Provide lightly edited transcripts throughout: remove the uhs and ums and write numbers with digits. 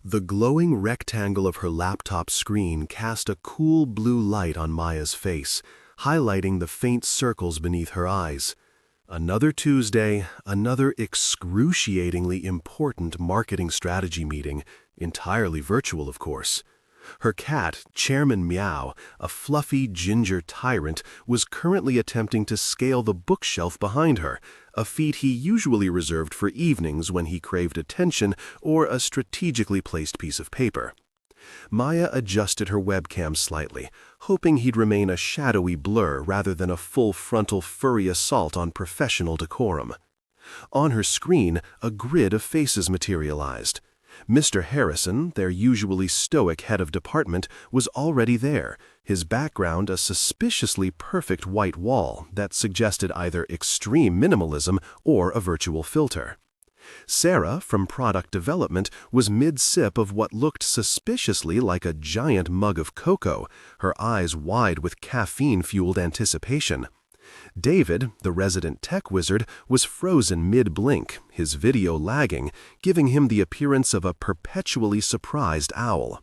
The glowing rectangle of her laptop screen cast a cool blue light on Maya's face, highlighting the faint circles beneath her eyes. Another Tuesday, another excruciatingly important marketing strategy meeting, entirely virtual, of course. Her cat, Chairman Meow, a fluffy ginger tyrant, was currently attempting to scale the bookshelf behind her, a feat he usually reserved for evenings when he craved attention or a strategically placed piece of paper. Maya adjusted her webcam slightly, hoping he'd remain a shadowy blur rather than a full-frontal furry assault on professional decorum. On her screen, a grid of faces materialized. Mr. Harrison, their usually stoic head of department, was already there, his background a suspiciously perfect white wall that suggested either extreme minimalism or a virtual filter. Sarah, from product development, was mid-sip of what looked suspiciously like a giant mug of cocoa, her eyes wide with caffeine-fueled anticipation. David, the resident tech wizard, was frozen mid-blink, his video lagging, giving him the appearance of a perpetually surprised owl.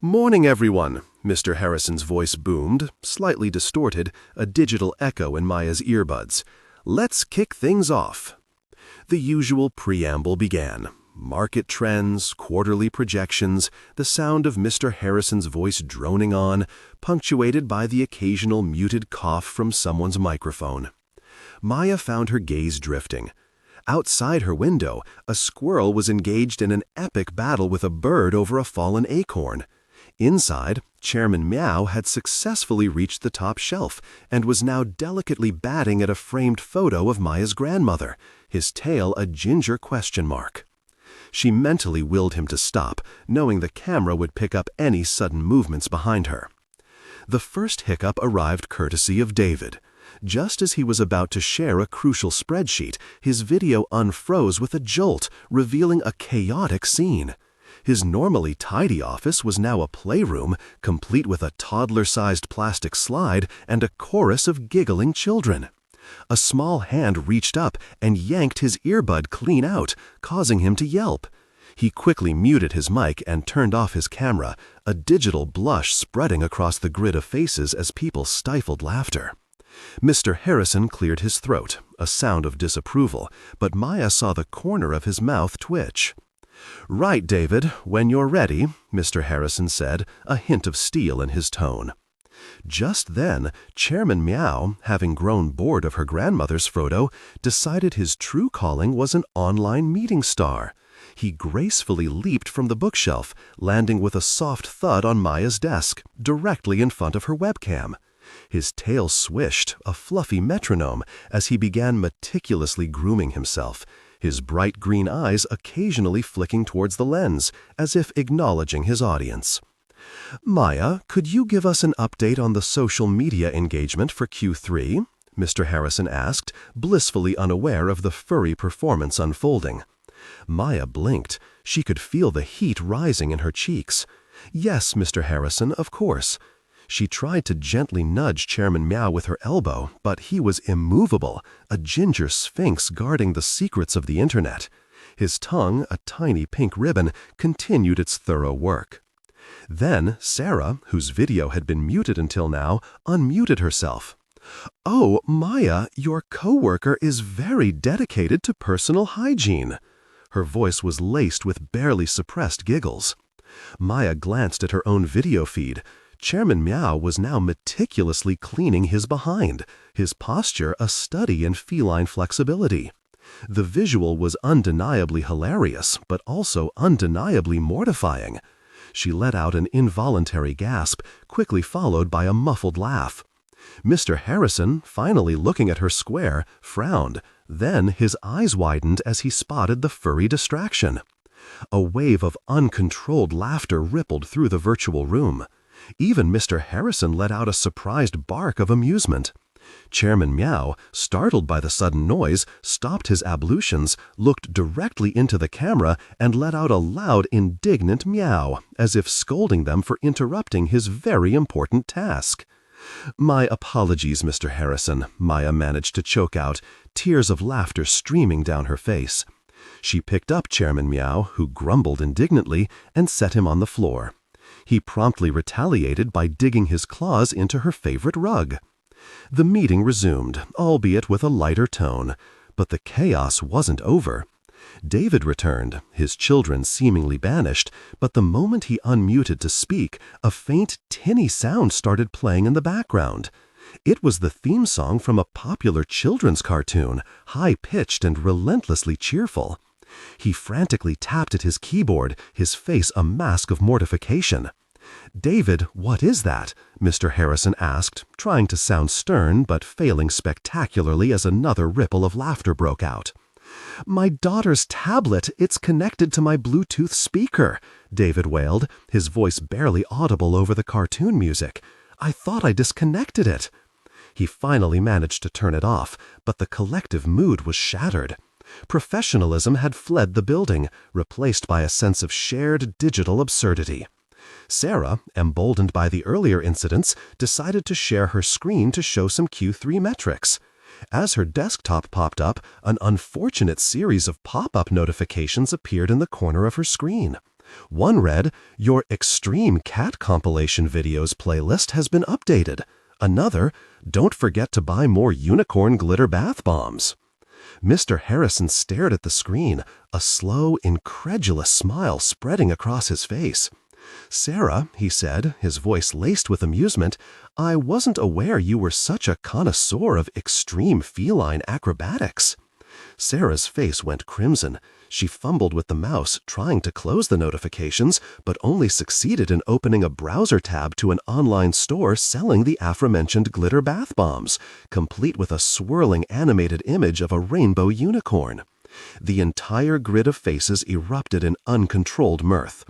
"Morning, everyone," Mr. Harrison's voice boomed, slightly distorted, a digital echo in Maya's earbuds. "Let's kick things off." The usual preamble began. Market trends, quarterly projections, the sound of Mr. Harrison's voice droning on, punctuated by the occasional muted cough from someone's microphone. Maya found her gaze drifting. Outside her window, a squirrel was engaged in an epic battle with a bird over a fallen acorn. Inside, Chairman Meow had successfully reached the top shelf and was now delicately batting at a framed photo of Maya's grandmother, his tail a ginger question mark. She mentally willed him to stop, knowing the camera would pick up any sudden movements behind her. The first hiccup arrived courtesy of David. Just as he was about to share a crucial spreadsheet, his video unfroze with a jolt, revealing a chaotic scene. His normally tidy office was now a playroom, complete with a toddler-sized plastic slide and a chorus of giggling children. A small hand reached up and yanked his earbud clean out, causing him to yelp. He quickly muted his mic and turned off his camera, a digital blush spreading across the grid of faces as people stifled laughter. Mr. Harrison cleared his throat, a sound of disapproval, but Maya saw the corner of his mouth twitch. "Right, David, when you're ready," Mr. Harrison said, a hint of steel in his tone. Just then, Chairman Meow, having grown bored of her grandmother's photo, decided his true calling was an online meeting star. He gracefully leaped from the bookshelf, landing with a soft thud on Maya's desk, directly in front of her webcam. His tail swished, a fluffy metronome, as he began meticulously grooming himself, his bright green eyes occasionally flicking towards the lens, as if acknowledging his audience. "Maya, could you give us an update on the social media engagement for Q3?" Mr. Harrison asked, blissfully unaware of the furry performance unfolding. Maya blinked. She could feel the heat rising in her cheeks. "Yes, Mr. Harrison, of course." She tried to gently nudge Chairman Meow with her elbow, but he was immovable, a ginger sphinx guarding the secrets of the internet. His tongue, a tiny pink ribbon, continued its thorough work. Then Sarah, whose video had been muted until now, unmuted herself. "Oh, Maya, your coworker is very dedicated to personal hygiene." Her voice was laced with barely suppressed giggles. Maya glanced at her own video feed. Chairman Meow was now meticulously cleaning his behind, his posture a study in feline flexibility. The visual was undeniably hilarious, but also undeniably mortifying. She let out an involuntary gasp, quickly followed by a muffled laugh. Mr. Harrison, finally looking at her square, frowned. Then his eyes widened as he spotted the furry distraction. A wave of uncontrolled laughter rippled through the virtual room. Even Mr. Harrison let out a surprised bark of amusement. Chairman Meow, startled by the sudden noise, stopped his ablutions, looked directly into the camera, and let out a loud, indignant meow, as if scolding them for interrupting his very important task. "My apologies, Mr. Harrison," Maya managed to choke out, tears of laughter streaming down her face. She picked up Chairman Meow, who grumbled indignantly, and set him on the floor. He promptly retaliated by digging his claws into her favorite rug. The meeting resumed, albeit with a lighter tone, but the chaos wasn't over. David returned, his children seemingly banished, but the moment he unmuted to speak, a faint, tinny sound started playing in the background. It was the theme song from a popular children's cartoon, high-pitched and relentlessly cheerful. He frantically tapped at his keyboard, his face a mask of mortification. "David, what is that?" Mr. Harrison asked, trying to sound stern but failing spectacularly as another ripple of laughter broke out. "My daughter's tablet, it's connected to my Bluetooth speaker," David wailed, his voice barely audible over the cartoon music. "I thought I disconnected it." He finally managed to turn it off, but the collective mood was shattered. Professionalism had fled the building, replaced by a sense of shared digital absurdity. Sarah, emboldened by the earlier incidents, decided to share her screen to show some Q3 metrics. As her desktop popped up, an unfortunate series of pop-up notifications appeared in the corner of her screen. One read, "Your extreme cat compilation videos playlist has been updated." Another, "Don't forget to buy more unicorn glitter bath bombs." Mr. Harrison stared at the screen, a slow, incredulous smile spreading across his face. "Sarah," he said, his voice laced with amusement, "I wasn't aware you were such a connoisseur of extreme feline acrobatics." Sarah's face went crimson. She fumbled with the mouse, trying to close the notifications, but only succeeded in opening a browser tab to an online store selling the aforementioned glitter bath bombs, complete with a swirling animated image of a rainbow unicorn. The entire grid of faces erupted in uncontrolled mirth.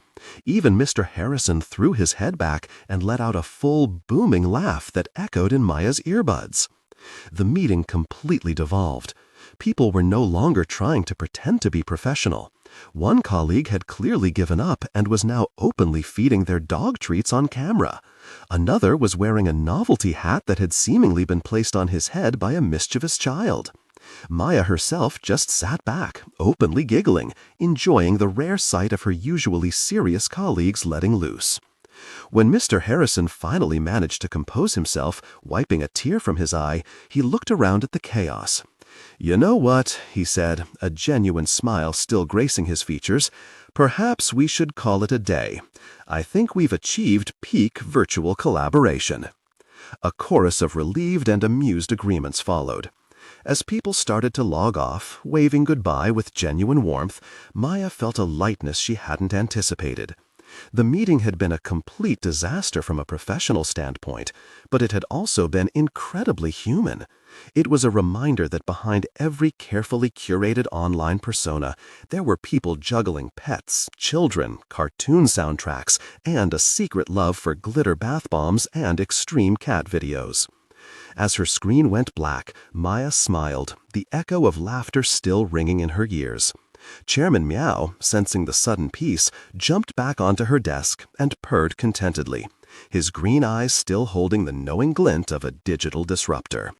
Even Mr. Harrison threw his head back and let out a full, booming laugh that echoed in Maya's earbuds. The meeting completely devolved. People were no longer trying to pretend to be professional. One colleague had clearly given up and was now openly feeding their dog treats on camera. Another was wearing a novelty hat that had seemingly been placed on his head by a mischievous child. Maya herself just sat back, openly giggling, enjoying the rare sight of her usually serious colleagues letting loose. When Mr. Harrison finally managed to compose himself, wiping a tear from his eye, he looked around at the chaos. "You know what," he said, a genuine smile still gracing his features, "perhaps we should call it a day. I think we've achieved peak virtual collaboration." A chorus of relieved and amused agreements followed. As people started to log off, waving goodbye with genuine warmth, Maya felt a lightness she hadn't anticipated. The meeting had been a complete disaster from a professional standpoint, but it had also been incredibly human. It was a reminder that behind every carefully curated online persona, there were people juggling pets, children, cartoon soundtracks, and a secret love for glitter bath bombs and extreme cat videos. As her screen went black, Maya smiled, the echo of laughter still ringing in her ears. Chairman Meow, sensing the sudden peace, jumped back onto her desk and purred contentedly, his green eyes still holding the knowing glint of a digital disruptor.